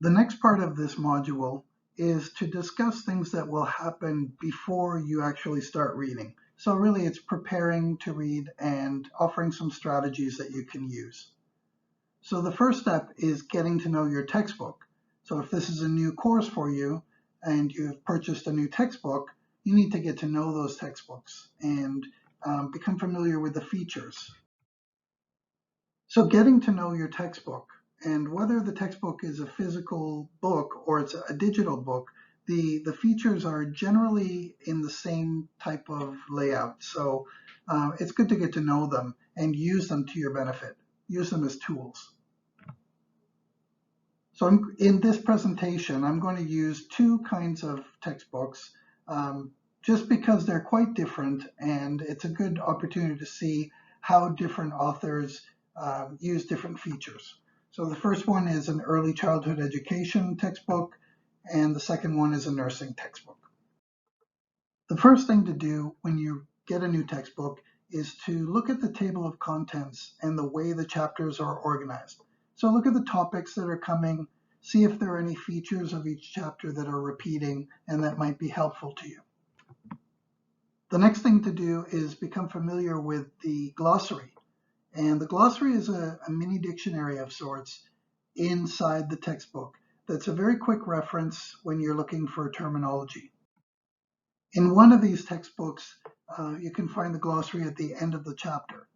The next part of this module is to discuss things that will happen before you actually start reading. So really it's preparing to read and offering some strategies that you can use. So the first step is getting to know your textbook. So if this is a new course for you and you've purchased a new textbook, you need to get to know those textbooks and become familiar with the features. So getting to know your textbook, and whether the textbook is a physical book or it's a digital book, the features are generally in the same type of layout. So it's good to get to know them and use them to your benefit. Use them as tools. So in this presentation, I'm going to use two kinds of textbooks just because they're quite different, and it's a good opportunity to see how different authors use different features. So the first one is an early childhood education textbook, and the second one is a nursing textbook. The first thing to do when you get a new textbook is to look at the table of contents and the way the chapters are organized. So look at the topics that are coming, see if there are any features of each chapter that are repeating and that might be helpful to you. The next thing to do is become familiar with the glossary. And the glossary is a mini dictionary of sorts inside the textbook that's a very quick reference when you're looking for terminology. In one of these textbooks, you can find the glossary at the end of the chapter.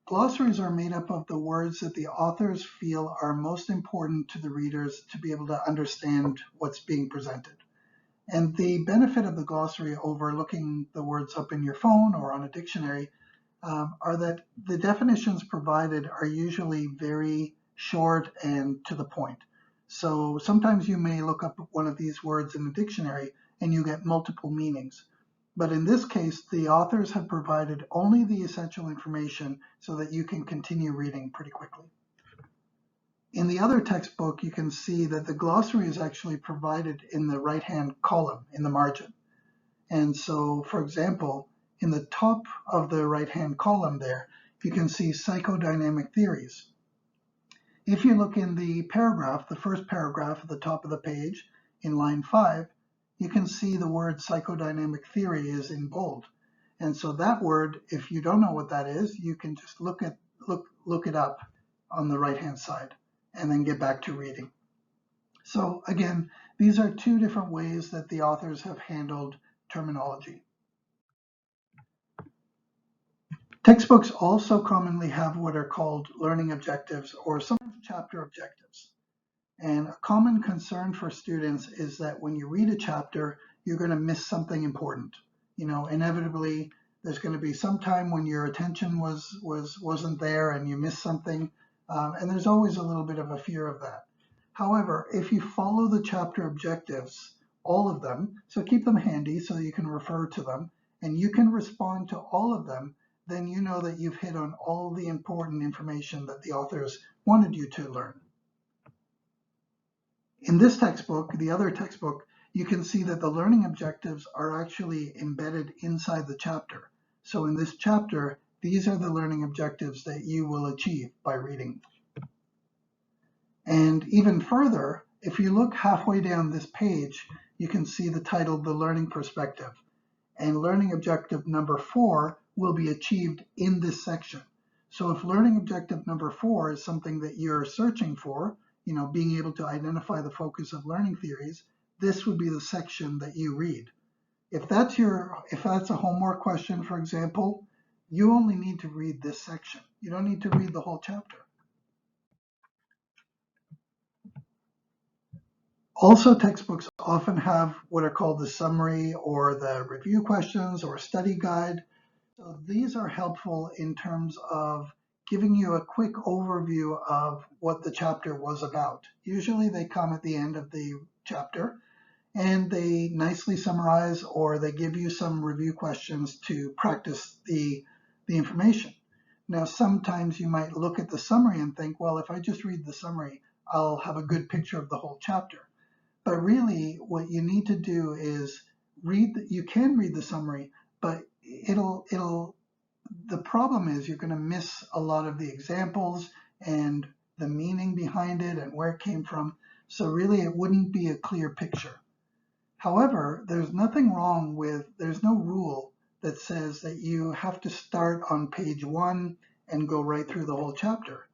Glossaries are made up of the words that the authors feel are most important to the readers to be able to understand what's being presented. And the benefit of the glossary over looking the words up in your phone or on a dictionary are that the definitions provided are usually very short and to the point. So sometimes you may look up one of these words in the dictionary and you get multiple meanings. But in this case, the authors have provided only the essential information so that you can continue reading pretty quickly. In the other textbook, you can see that the glossary is actually provided in the right-hand column in the margin. And so, for example, in the top of the right-hand column there, you can see psychodynamic theories. If you look in the paragraph, the first paragraph at the top of the page, in line 5, you can see the word psychodynamic theory is in bold. And so that word, if you don't know what that is, you can just look it up on the right-hand side and then get back to reading. So again, these are two different ways that the authors have handled terminology. Textbooks also commonly have what are called learning objectives or sometimes chapter objectives. And a common concern for students is that when you read a chapter, you're going to miss something important. You know, inevitably, there's going to be some time when your attention wasn't there and you missed something, and there's always a little bit of a fear of that. However, if you follow the chapter objectives, all of them, so keep them handy so you can refer to them, and you can respond to all of them, then you know that you've hit on all the important information that the authors wanted you to learn. In this textbook, the other textbook, you can see that the learning objectives are actually embedded inside the chapter. So in this chapter, these are the learning objectives that you will achieve by reading. And even further, if you look halfway down this page, you can see the title, The Learning Perspective. And learning objective number 4 will be achieved in this section. So if learning objective number 4 is something that you're searching for, you know, being able to identify the focus of learning theories, this would be the section that you read. If that's a homework question, for example, you only need to read this section. You don't need to read the whole chapter. Also, textbooks often have what are called the summary or the review questions or study guide. So these are helpful in terms of giving you a quick overview of what the chapter was about. Usually they come at the end of the chapter and they nicely summarize or they give you some review questions to practice the information. Now, sometimes you might look at the summary and think, well, if I just read the summary, I'll have a good picture of the whole chapter. But really, what you need to do is you can read the summary, but the problem is you're going to miss a lot of the examples and the meaning behind it and where it came from. So really it wouldn't be a clear picture. However, there's no rule that says that you have to start on page 1 and go right through the whole chapter.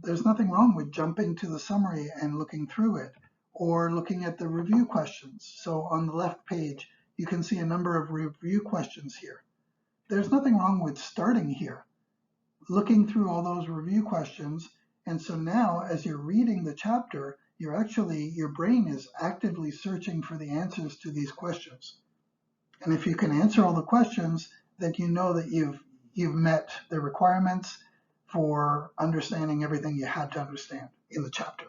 There's nothing wrong with jumping to the summary and looking through it, or looking at the review questions. So on the left page, you can see a number of review questions here. There's nothing wrong with starting here, looking through all those review questions. And so now as you're reading the chapter, your brain is actively searching for the answers to these questions. And if you can answer all the questions, then you know that you've met the requirements for understanding everything you had to understand in the chapter.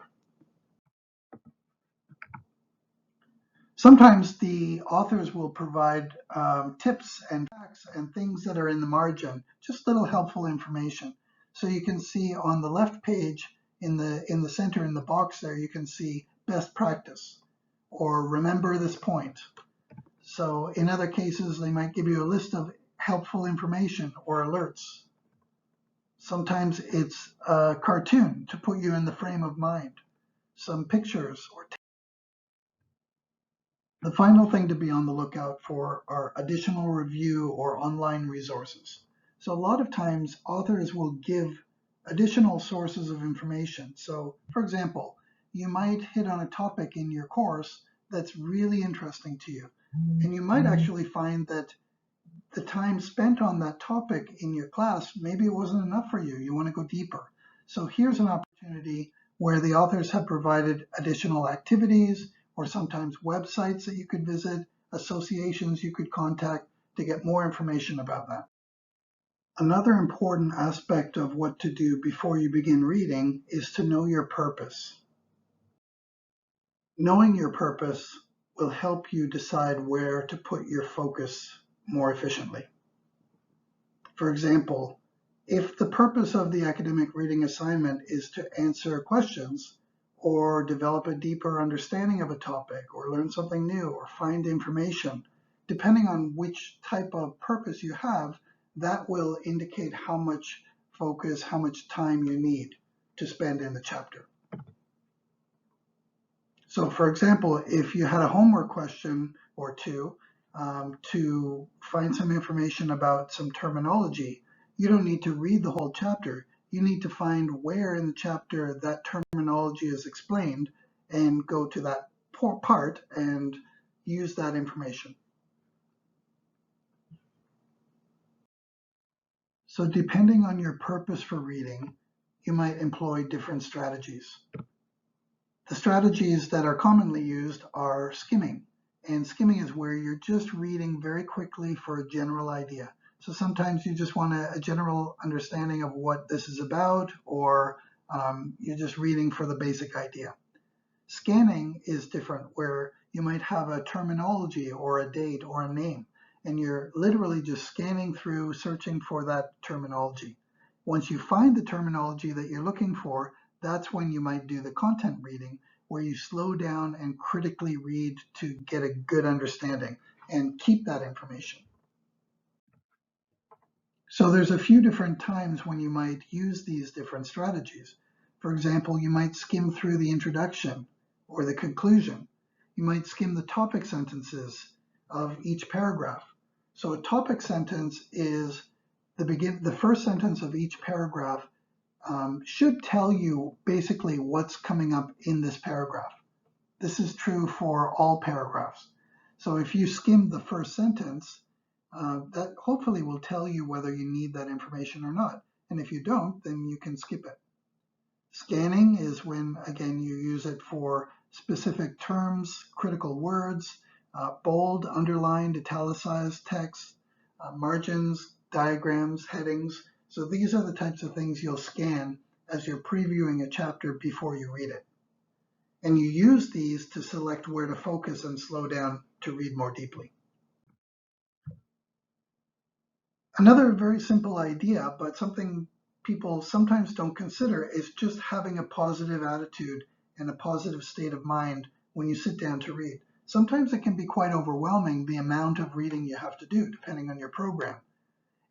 Sometimes the authors will provide tips and facts and things that are in the margin, just little helpful information. So you can see on the left page in the center in the box there, you can see best practice or remember this point. So in other cases, they might give you a list of helpful information or alerts. Sometimes it's a cartoon to put you in the frame of mind, some pictures or The final thing to be on the lookout for are additional review or online resources. So a lot of times authors will give additional sources of information. So for example, you might hit on a topic in your course that's really interesting to you. And you might actually find that the time spent on that topic in your class, maybe it wasn't enough for you. You want to go deeper. So here's an opportunity where the authors have provided additional activities, or sometimes websites that you could visit, associations you could contact to get more information about that. Another important aspect of what to do before you begin reading is to know your purpose. Knowing your purpose will help you decide where to put your focus more efficiently. For example, if the purpose of the academic reading assignment is to answer questions, or develop a deeper understanding of a topic, or learn something new, or find information, depending on which type of purpose you have, that will indicate how much focus, how much time you need to spend in the chapter. So for example, if you had a homework question or two to find some information about some terminology, you don't need to read the whole chapter. You need to find where in the chapter that terminology is explained and go to that part and use that information. So depending on your purpose for reading, you might employ different strategies. The strategies that are commonly used are skimming. And skimming is where you're just reading very quickly for a general idea. So sometimes you just want a general understanding of what this is about, or you're just reading for the basic idea. Scanning is different, where you might have a terminology or a date or a name, and you're literally just scanning through, searching for that terminology. Once you find the terminology that you're looking for, that's when you might do the content reading, where you slow down and critically read to get a good understanding and keep that information. So there's a few different times when you might use these different strategies. For example, you might skim through the introduction or the conclusion. You might skim the topic sentences of each paragraph. So a topic sentence is the first sentence of each paragraph should tell you basically what's coming up in this paragraph. This is true for all paragraphs. So if you skim the first sentence, that hopefully will tell you whether you need that information or not. And if you don't, then you can skip it. Scanning is when, again, you use it for specific terms, critical words, bold, underlined, italicized text, margins, diagrams, headings. So these are the types of things you'll scan as you're previewing a chapter before you read it. And you use these to select where to focus and slow down to read more deeply. Another very simple idea, but something people sometimes don't consider, is just having a positive attitude and a positive state of mind when you sit down to read. Sometimes it can be quite overwhelming, the amount of reading you have to do, depending on your program.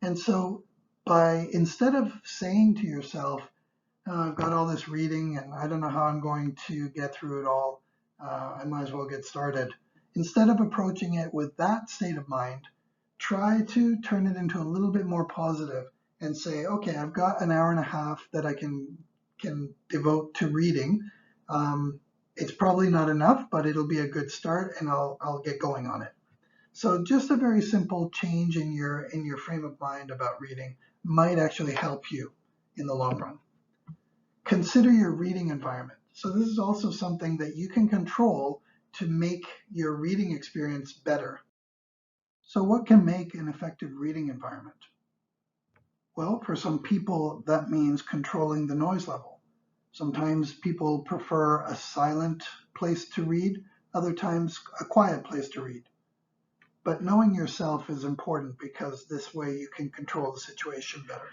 And so instead of saying to yourself, I've got all this reading and I don't know how I'm going to get through it all. I might as well get started. Instead of approaching it with that state of mind, try to turn it into a little bit more positive and say, okay, I've got an hour and a half that I can devote to reading. It's probably not enough, but it'll be a good start, and I'll get going on it. So just a very simple change in your frame of mind about reading might actually help you in the long run. Consider your reading environment. So this is also something that you can control to make your reading experience better. So what can make an effective reading environment? Well, for some people, that means controlling the noise level. Sometimes people prefer a silent place to read, other times a quiet place to read. But knowing yourself is important because this way you can control the situation better.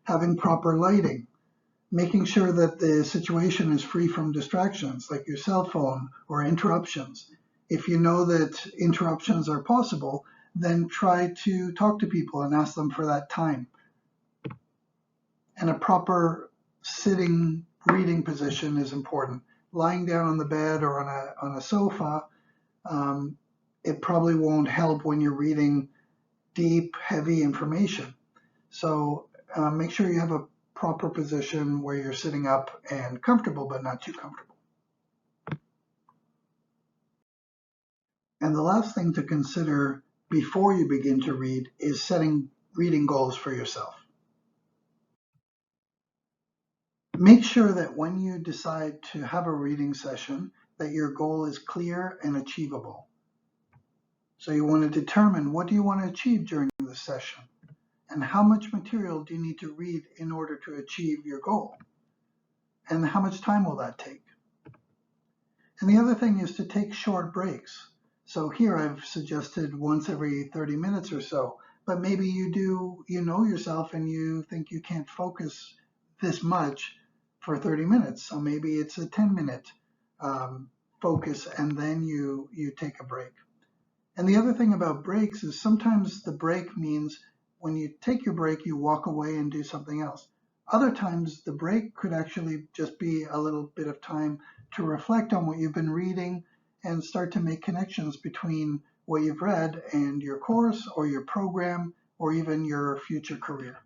Having proper lighting, making sure that the situation is free from distractions like your cell phone or interruptions. If you know that interruptions are possible, then try to talk to people and ask them for that time. And a proper sitting reading position is important. Lying down on the bed or on a sofa, it probably won't help when you're reading deep, heavy information. So make sure you have a proper position where you're sitting up and comfortable, but not too comfortable. And the last thing to consider before you begin to read is setting reading goals for yourself. Make sure that when you decide to have a reading session, that your goal is clear and achievable. So you want to determine, what do you want to achieve during the session? And how much material do you need to read in order to achieve your goal? And how much time will that take? And the other thing is to take short breaks. So here I've suggested once every 30 minutes or so, but maybe you know yourself and you think you can't focus this much for 30 minutes. So maybe it's a 10-minute focus and then you take a break. And the other thing about breaks is sometimes the break means when you take your break, you walk away and do something else. Other times the break could actually just be a little bit of time to reflect on what you've been reading and start to make connections between what you've read and your course or your program or even your future career.